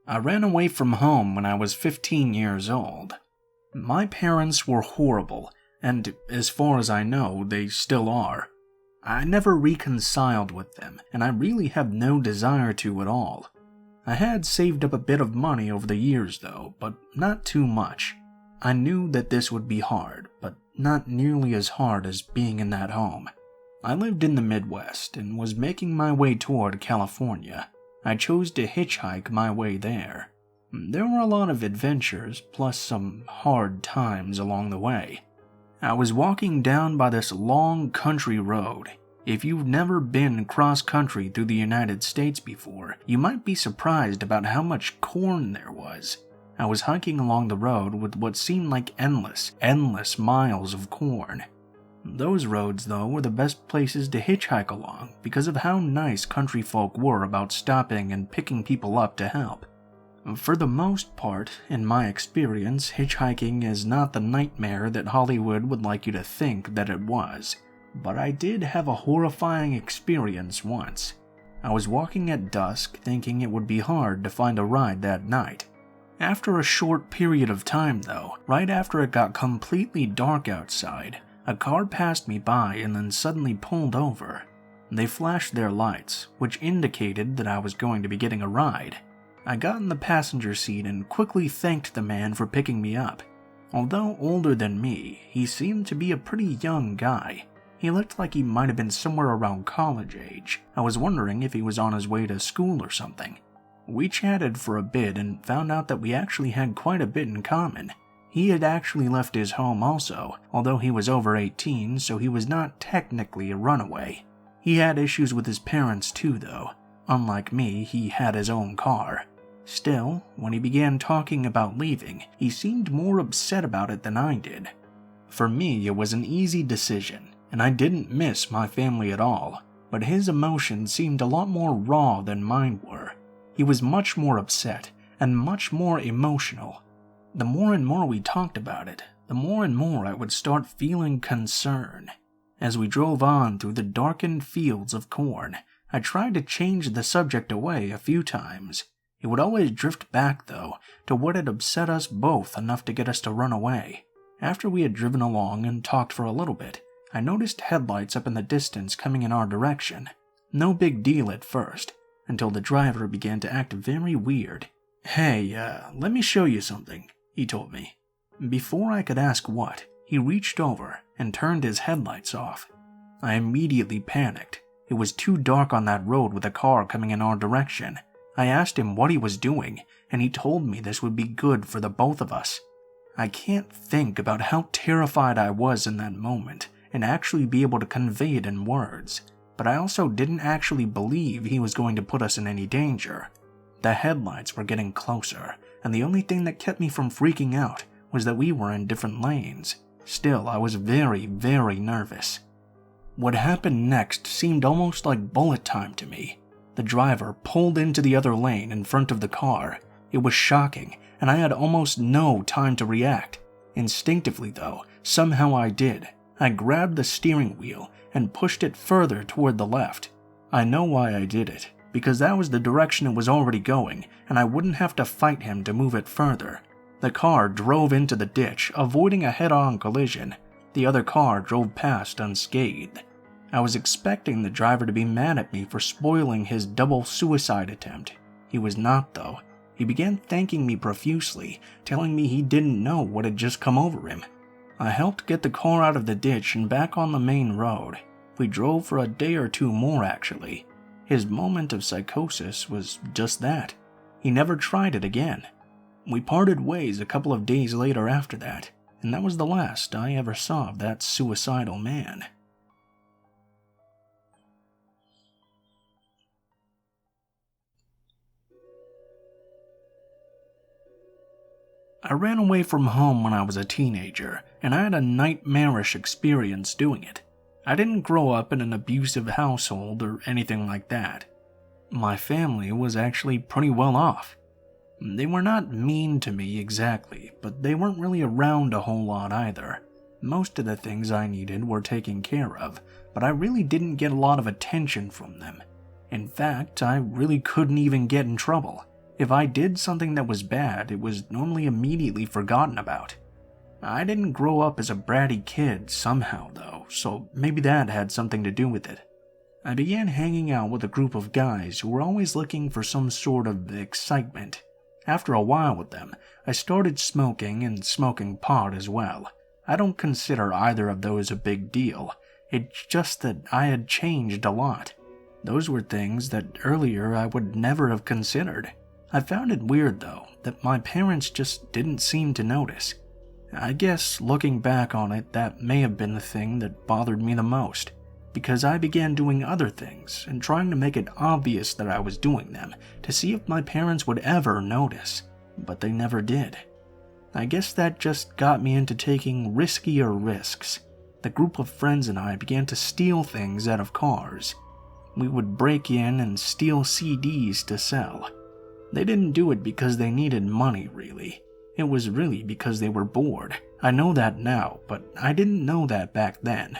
I ran away from home when I was 15 years old. My parents were horrible, and as far as I know, they still are. I never reconciled with them, and I really have no desire to at all. I had saved up a bit of money over the years though, but not too much. I knew that this would be hard, but not nearly as hard as being in that home. I lived in the Midwest and was making my way toward California. I chose to hitchhike my way there. There were a lot of adventures, plus some hard times along the way. I was walking down by this long country road. If you've never been cross-country through the United States before, you might be surprised about how much corn there was. I was hiking along the road with what seemed like endless miles of corn. Those roads, though, were the best places to hitchhike along because of how nice country folk were about stopping and picking people up to help. For the most part, in my experience, hitchhiking is not the nightmare that Hollywood would like you to think that it was. But I did have a horrifying experience once. I was walking at dusk thinking it would be hard to find a ride that night. After a short period of time though, right after it got completely dark outside, a car passed me by and then suddenly pulled over. They flashed their lights, which indicated that I was going to be getting a ride. I got in the passenger seat and quickly thanked the man for picking me up. Although older than me, he seemed to be a pretty young guy. He looked like he might have been somewhere around college age. I was wondering if he was on his way to school or something. We chatted for a bit and found out that we actually had quite a bit in common. He had actually left his home also, although he was over 18, so he was not technically a runaway. He had issues with his parents too though. Unlike me, he had his own car. Still, when he began talking about leaving, he seemed more upset about it than I did. For me, it was an easy decision, and I didn't miss my family at all, but his emotions seemed a lot more raw than mine were. He was much more upset and much more emotional. The more and more we talked about it, the more and more I would start feeling concern. As we drove on through the darkened fields of corn, I tried to change the subject away a few times. It would always drift back, though, to what had upset us both enough to get us to run away. After we had driven along and talked for a little bit, I noticed headlights up in the distance coming in our direction. No big deal at first, until the driver began to act very weird. "Hey, let me show you something," he told me. Before I could ask what, he reached over and turned his headlights off. I immediately panicked. It was too dark on that road with a car coming in our direction. I asked him what he was doing, and he told me this would be good for the both of us. I can't think about how terrified I was in that moment and actually be able to convey it in words, but I also didn't actually believe he was going to put us in any danger. The headlights were getting closer, and the only thing that kept me from freaking out was that we were in different lanes. Still, I was very, very nervous. What happened next seemed almost like bullet time to me. The driver pulled into the other lane in front of the car. It was shocking, and I had almost no time to react. Instinctively, though, somehow I did. I grabbed the steering wheel and pushed it further toward the left. I know why I did it, because that was the direction it was already going, and I wouldn't have to fight him to move it further. The car drove into the ditch, avoiding a head-on collision. The other car drove past unscathed. I was expecting the driver to be mad at me for spoiling his double suicide attempt. He was not, though. He began thanking me profusely, telling me he didn't know what had just come over him. I helped get the car out of the ditch and back on the main road. We drove for a day or two more, actually. His moment of psychosis was just that. He never tried it again. We parted ways a couple of days later after that, and that was the last I ever saw of that suicidal man. I ran away from home when I was a teenager, and I had a nightmarish experience doing it. I didn't grow up in an abusive household or anything like that. My family was actually pretty well off. They were not mean to me exactly, but they weren't really around a whole lot either. Most of the things I needed were taken care of, but I really didn't get a lot of attention from them. In fact, I really couldn't even get in trouble. If I did something that was bad, it was normally immediately forgotten about. I didn't grow up as a bratty kid somehow, though, so maybe that had something to do with it. I began hanging out with a group of guys who were always looking for some sort of excitement. After a while with them, I started smoking and smoking pot as well. I don't consider either of those a big deal. It's just that I had changed a lot. Those were things that earlier I would never have considered. I found it weird, though, that my parents just didn't seem to notice. I guess, looking back on it, that may have been the thing that bothered me the most, because I began doing other things and trying to make it obvious that I was doing them to see if my parents would ever notice, but they never did. I guess that just got me into taking riskier risks. The group of friends and I began to steal things out of cars. We would break in and steal CDs to sell. They didn't do it because they needed money, really. It was really because they were bored. I know that now, but I didn't know that back then.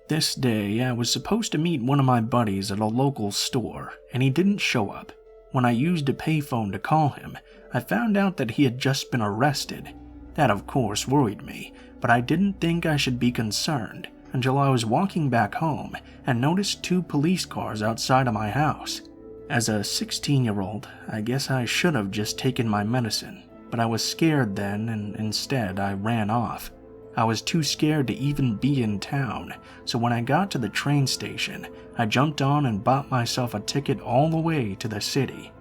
This day, I was supposed to meet one of my buddies at a local store, and he didn't show up. When I used a payphone to call him, I found out that he had just been arrested. That, of course, worried me, but I didn't think I should be concerned until I was walking back home and noticed 2 police cars outside of my house. As a 16-year-old, I guess I should have just taken my medicine, but I was scared then, and instead I ran off. I was too scared to even be in town, so when I got to the train station, I jumped on and bought myself a ticket all the way to the city.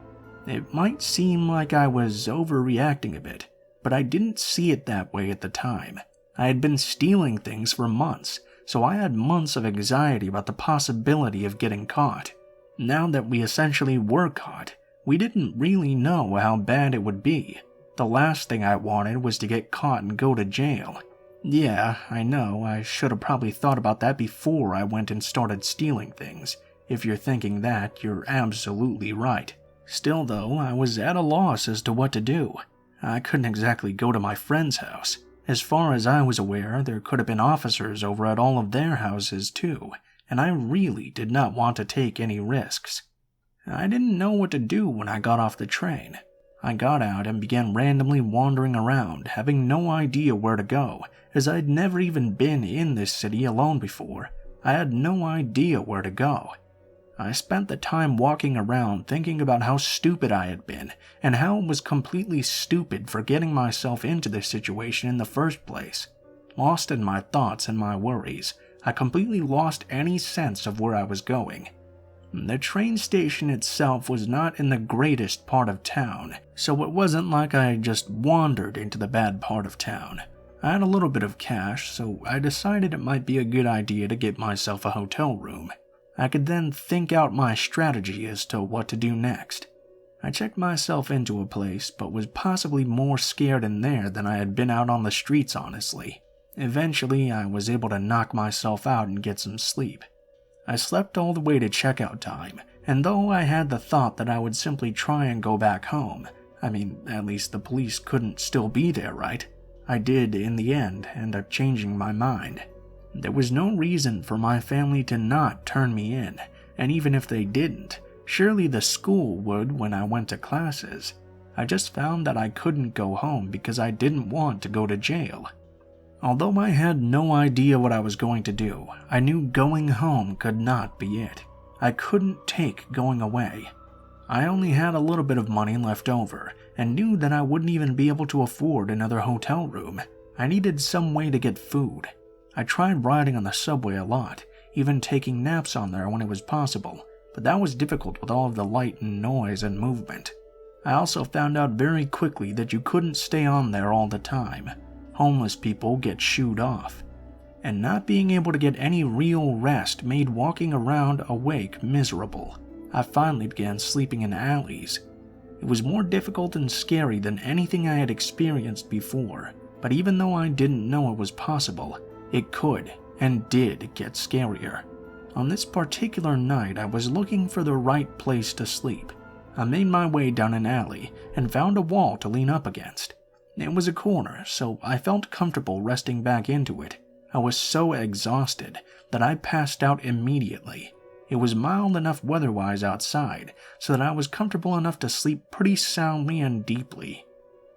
It might seem like I was overreacting a bit, but I didn't see it that way at the time. I had been stealing things for months, so I had months of anxiety about the possibility of getting caught. Now that we essentially were caught, we didn't really know how bad it would be. The last thing I wanted was to get caught and go to jail. Yeah, I know, I should have probably thought about that before I went and started stealing things. If you're thinking that, you're absolutely right. Still though, I was at a loss as to what to do. I couldn't exactly go to my friend's house. As far as I was aware, there could have been officers over at all of their houses too, and I really did not want to take any risks. I didn't know what to do when I got off the train. I got out and began randomly wandering around, having no idea where to go, as I'd never even been in this city alone before. I had no idea where to go. I spent the time walking around thinking about how stupid I had been, and how it was completely stupid for getting myself into this situation in the first place. Lost in my thoughts and my worries, I completely lost any sense of where I was going. The train station itself was not in the greatest part of town, so it wasn't like I just wandered into the bad part of town. I had a little bit of cash, so I decided it might be a good idea to get myself a hotel room. I could then think out my strategy as to what to do next. I checked myself into a place, but was possibly more scared in there than I had been out on the streets, honestly. Eventually, I was able to knock myself out and get some sleep. I slept all the way to checkout time, and though I had the thought that I would simply try and go back home, at least the police couldn't still be there, right? I did, in the end, end up changing my mind. There was no reason for my family to not turn me in, and even if they didn't, surely the school would when I went to classes. I just found that I couldn't go home because I didn't want to go to jail. Although I had no idea what I was going to do, I knew going home could not be it. I couldn't take going away. I only had a little bit of money left over, and knew that I wouldn't even be able to afford another hotel room. I needed some way to get food. I tried riding on the subway a lot, even taking naps on there when it was possible, but that was difficult with all of the light and noise and movement. I also found out very quickly that you couldn't stay on there all the time. Homeless people get shooed off. And not being able to get any real rest made walking around awake miserable. I finally began sleeping in alleys. It was more difficult and scary than anything I had experienced before, but even though I didn't know it was possible, it could and did get scarier. On this particular night, I was looking for the right place to sleep. I made my way down an alley and found a wall to lean up against. It was a corner, so I felt comfortable resting back into it. I was so exhausted that I passed out immediately. It was mild enough weather-wise outside, so that I was comfortable enough to sleep pretty soundly and deeply.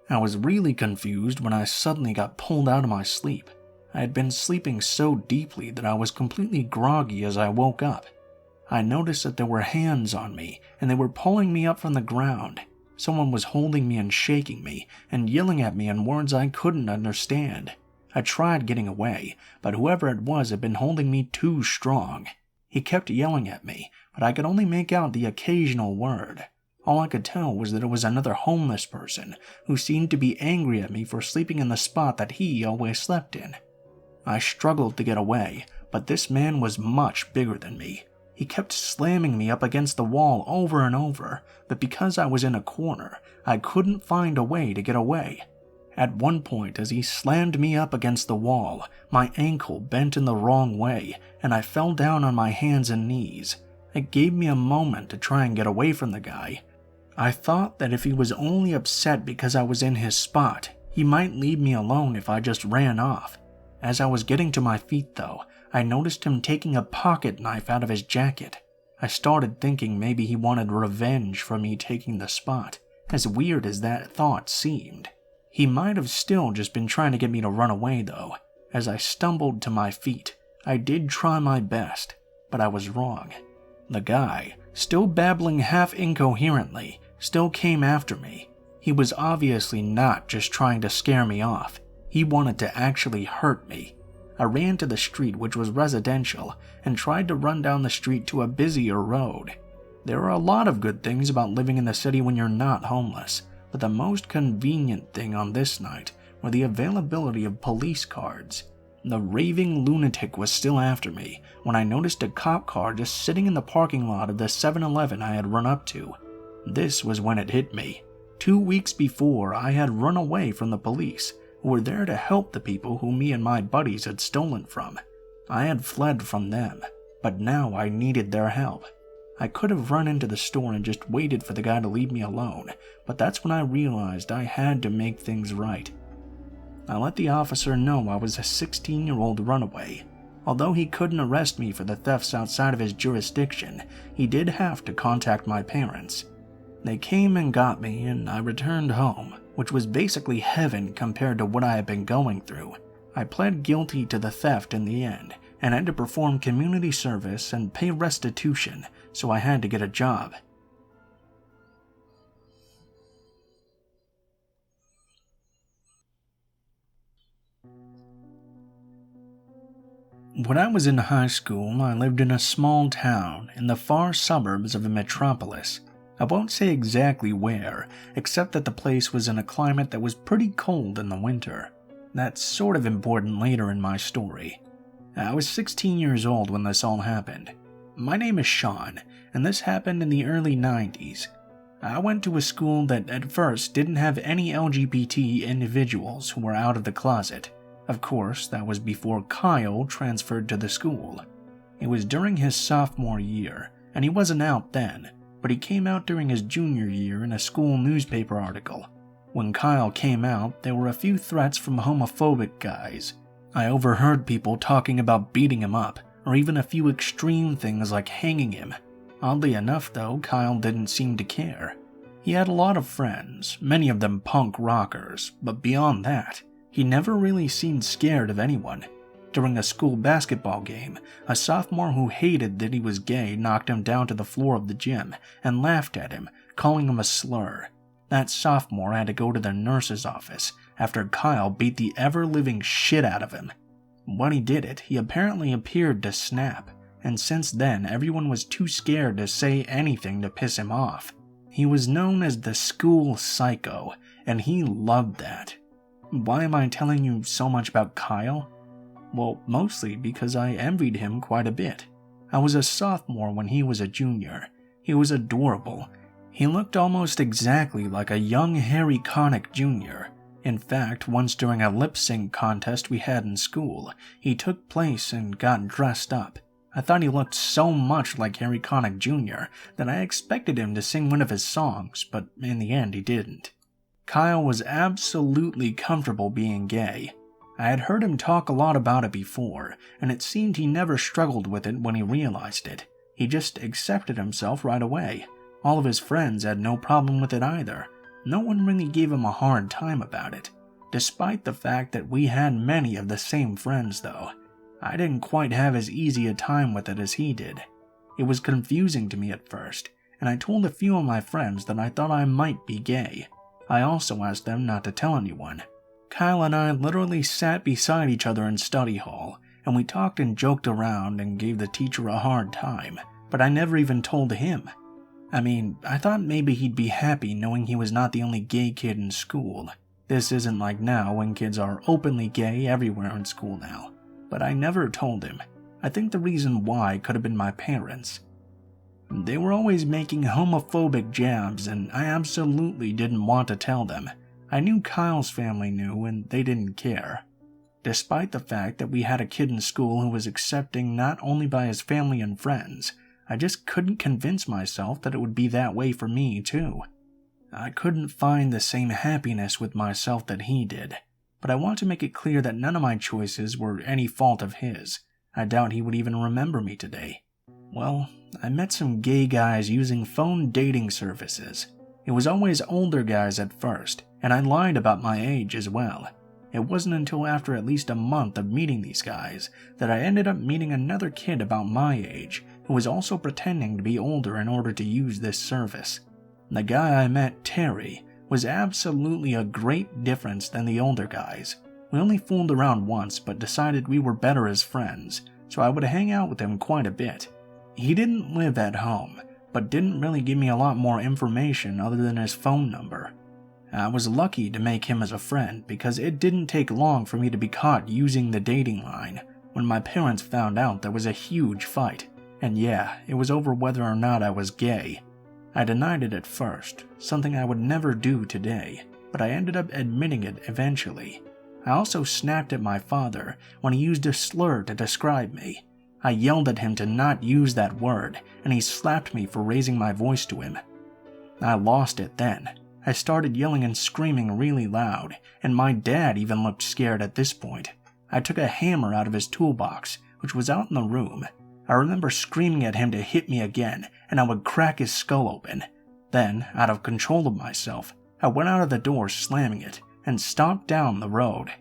I was really confused when I suddenly got pulled out of my sleep. I had been sleeping so deeply that I was completely groggy as I woke up. I noticed that there were hands on me, and they were pulling me up from the ground. Someone was holding me and shaking me, and yelling at me in words I couldn't understand. I tried getting away, but whoever it was had been holding me too strong. He kept yelling at me, but I could only make out the occasional word. All I could tell was that it was another homeless person who seemed to be angry at me for sleeping in the spot that he always slept in. I struggled to get away, but this man was much bigger than me. He kept slamming me up against the wall over and over, but because I was in a corner, I couldn't find a way to get away. At one point, as he slammed me up against the wall, my ankle bent in the wrong way, and I fell down on my hands and knees. It gave me a moment to try and get away from the guy. I thought that if he was only upset because I was in his spot, he might leave me alone if I just ran off. As I was getting to my feet, though, I noticed him taking a pocket knife out of his jacket. I started thinking maybe he wanted revenge for me taking the spot, as weird as that thought seemed. He might have still just been trying to get me to run away, though. As I stumbled to my feet, I did try my best, but I was wrong. The guy, still babbling half incoherently, still came after me. He was obviously not just trying to scare me off. He wanted to actually hurt me. I ran to the street, which was residential, and tried to run down the street to a busier road. There are a lot of good things about living in the city when you're not homeless, but the most convenient thing on this night were the availability of police cards. The raving lunatic was still after me when I noticed a cop car just sitting in the parking lot of the 7-Eleven I had run up to. This was when it hit me. 2 weeks before, I had run away from the police, who were there to help the people who me and my buddies had stolen from. I had fled from them, but now I needed their help. I could have run into the store and just waited for the guy to leave me alone, but that's when I realized I had to make things right. I let the officer know I was a 16-year-old runaway. Although he couldn't arrest me for the thefts outside of his jurisdiction, he did have to contact my parents. They came and got me, and I returned home, which was basically heaven compared to what I had been going through. I pled guilty to the theft in the end, and had to perform community service and pay restitution, so I had to get a job. When I was in high school, I lived in a small town in the far suburbs of a metropolis. I won't say exactly where, except that the place was in a climate that was pretty cold in the winter. That's sort of important later in my story. I was 16 years old when this all happened. My name is Sean, and this happened in the early 90s. I went to a school that at first didn't have any LGBT individuals who were out of the closet. Of course, that was before Kyle transferred to the school. It was during his sophomore year, and he wasn't out then, but he came out during his junior year in a school newspaper article. When Kyle came out, there were a few threats from homophobic guys. I overheard people talking about beating him up, or even a few extreme things like hanging him. Oddly enough, though, Kyle didn't seem to care. He had a lot of friends, many of them punk rockers, but beyond that, he never really seemed scared of anyone. During a school basketball game, a sophomore who hated that he was gay knocked him down to the floor of the gym and laughed at him, calling him a slur. That sophomore had to go to the nurse's office after Kyle beat the ever-living shit out of him. When he did it, he apparently appeared to snap, and since then everyone was too scared to say anything to piss him off. He was known as the school psycho, and he loved that. Why am I telling you so much about Kyle? Well, mostly because I envied him quite a bit. I was a sophomore when he was a junior. He was adorable. He looked almost exactly like a young Harry Connick Jr. In fact, once during a lip-sync contest we had in school, he took place and got dressed up. I thought he looked so much like Harry Connick Jr. that I expected him to sing one of his songs, but in the end he didn't. Kyle was absolutely comfortable being gay. I had heard him talk a lot about it before, and it seemed he never struggled with it when he realized it. He just accepted himself right away. All of his friends had no problem with it either. No one really gave him a hard time about it. Despite the fact that we had many of the same friends though, I didn't quite have as easy a time with it as he did. It was confusing to me at first, and I told a few of my friends that I thought I might be gay. I also asked them not to tell anyone. Kyle and I literally sat beside each other in study hall, and we talked and joked around and gave the teacher a hard time, but I never even told him. I mean, I thought maybe he'd be happy knowing he was not the only gay kid in school. This isn't like now when kids are openly gay everywhere in school now. But I never told him. I think the reason why could have been my parents. They were always making homophobic jabs, and I absolutely didn't want to tell them. I knew Kyle's family knew, and they didn't care. Despite the fact that we had a kid in school who was accepting not only by his family and friends, I just couldn't convince myself that it would be that way for me, too. I couldn't find the same happiness with myself that he did, but I want to make it clear that none of my choices were any fault of his. I doubt he would even remember me today. Well, I met some gay guys using phone dating services. It was always older guys at first, and I lied about my age as well. It wasn't until after at least a month of meeting these guys that I ended up meeting another kid about my age who was also pretending to be older in order to use this service. The guy I met, Terry, was absolutely a great difference than the older guys. We only fooled around once but decided we were better as friends, so I would hang out with him quite a bit. He didn't live at home, but didn't really give me a lot more information other than his phone number. I was lucky to make him as a friend because it didn't take long for me to be caught using the dating line. When my parents found out, there was a huge fight, and yeah, it was over whether or not I was gay. I denied it at first, something I would never do today, but I ended up admitting it eventually. I also snapped at my father when he used a slur to describe me. I yelled at him to not use that word, and he slapped me for raising my voice to him. I lost it then. I started yelling and screaming really loud, and my dad even looked scared at this point. I took a hammer out of his toolbox, which was out in the room. I remember screaming at him to hit me again, and I would crack his skull open. Then, out of control of myself, I went out of the door slamming it, and stomped down the road.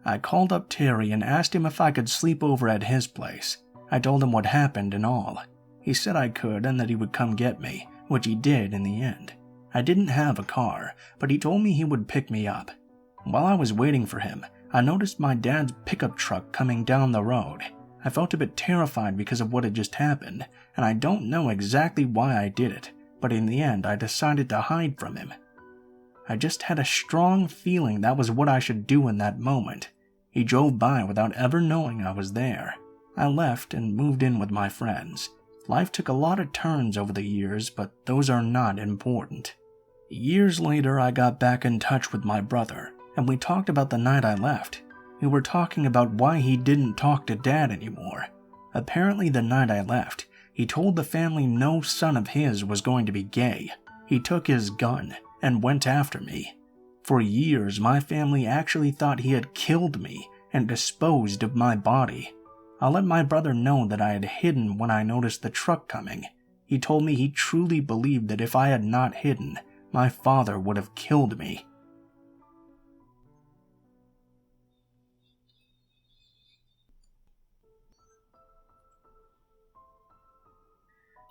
I called up Terry and asked him if I could sleep over at his place. I told him what happened and all. He said I could and that he would come get me, which he did in the end. I didn't have a car, but he told me he would pick me up. While I was waiting for him, I noticed my dad's pickup truck coming down the road. I felt a bit terrified because of what had just happened, and I don't know exactly why I did it, but in the end I decided to hide from him. I just had a strong feeling that was what I should do in that moment. He drove by without ever knowing I was there. I left and moved in with my friends. Life took a lot of turns over the years, but those are not important. Years later, I got back in touch with my brother, and we talked about the night I left. We were talking about why he didn't talk to Dad anymore. Apparently the night I left, he told the family no son of his was going to be gay. He took his gun and went after me. For years, my family actually thought he had killed me and disposed of my body. I let my brother know that I had hidden when I noticed the truck coming. He told me he truly believed that if I had not hidden, my father would have killed me.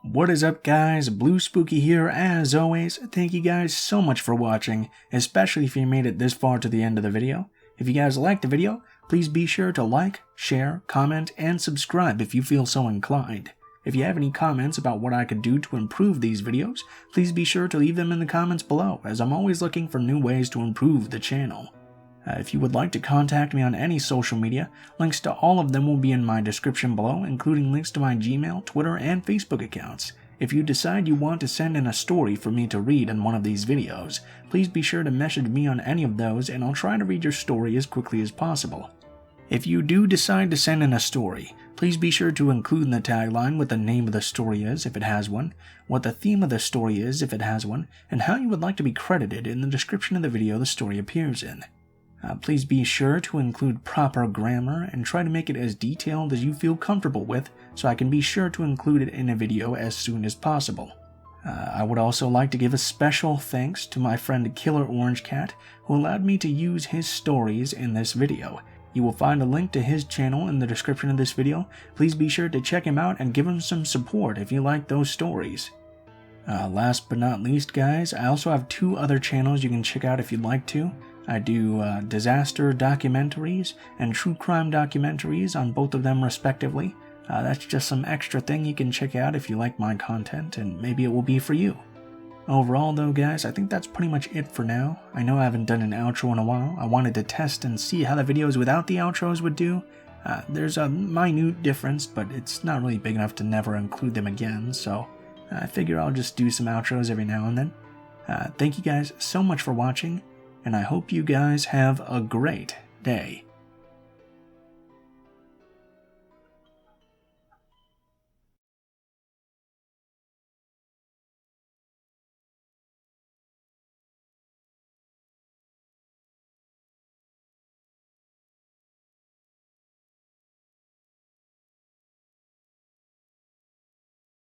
What is up, guys? Blue Spooky here as always. Thank you guys so much for watching, especially if you made it this far to the end of the video. If you guys liked the video, please be sure to like, share, comment, and subscribe if you feel so inclined. If you have any comments about what I could do to improve these videos, please be sure to leave them in the comments below, as I'm always looking for new ways to improve the channel. If you would like to contact me on any social media, links to all of them will be in my description below, including links to my Gmail, Twitter, and Facebook accounts. If you decide you want to send in a story for me to read in one of these videos, please be sure to message me on any of those and I'll try to read your story as quickly as possible. If you do decide to send in a story, please be sure to include in the tagline what the name of the story is if it has one, what the theme of the story is if it has one, and how you would like to be credited in the description of the video the story appears in. Please be sure to include proper grammar and try to make it as detailed as you feel comfortable with so I can be sure to include it in a video as soon as possible. I would also like to give a special thanks to my friend Killer Orange Cat, who allowed me to use his stories in this video. You will find a link to his channel in the description of this video. Please be sure to check him out and give him some support if you like those stories. Last but not least, guys, I also have 2 other channels you can check out if you'd like to. I do disaster documentaries and true crime documentaries on both of them respectively. That's just some extra thing you can check out if you like my content, and maybe it will be for you. Overall though, guys, I think that's pretty much it for now. I know I haven't done an outro in a while. I wanted to test and see how the videos without the outros would do. There's a minute difference, but it's not really big enough to never include them again, so I figure I'll just do some outros every now and then. Thank you guys so much for watching, and I hope you guys have a great day.